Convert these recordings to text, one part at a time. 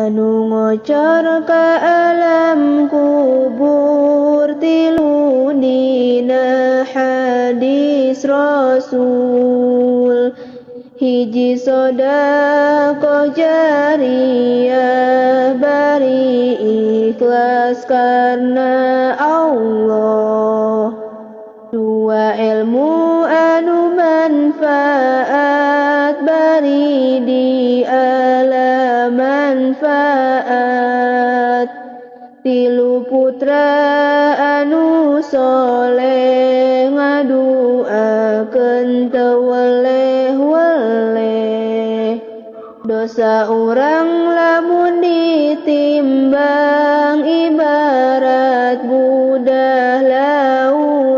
anu ngocor ka alam kubur tilu dina hadis Rasul. Hiji sodaqoh jariyah bari ikhlas karena Allah. Dua ilmu anu manfaat bari di alam manfaat. Tilu putra anu soleh ngaduakeun teu weleh-weleh. Dosa urang lamun ditimbang ibarat budah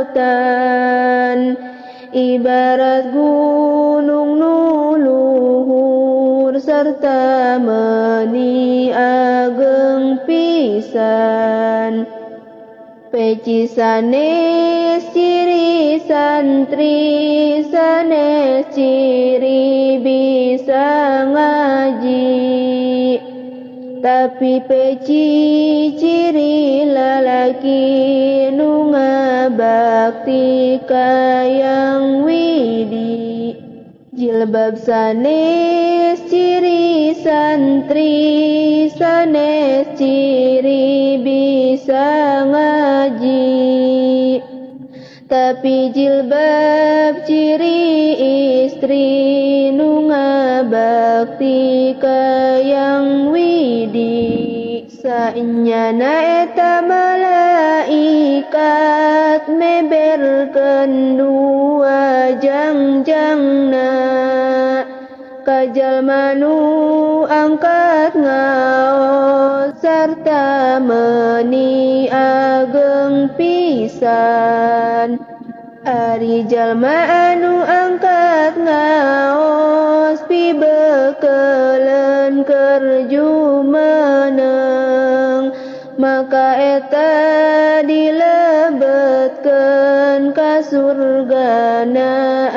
lautan, ibarat gunung nu luhur sarta meuni ageng pisan. Peci sanes ciri santri, sanes ciri bisa ngaji. Tapi peci ciri lalaki nu ngabakti ka Yang Widi. Jilbab sanes ciri santri, sanes ciri bisa ngaji. Tapi jilbab ciri istri nu ngabakti ka Yang Widi. Saenyana eta malaikat meberkeun dua jangjangna ka jalma nu angkat ngaos sarta meuni ageng pisan. Ari jalma anu angkat ngaos pibeukeulun keur jumeneng, maka eta dilebetkeun ka surgana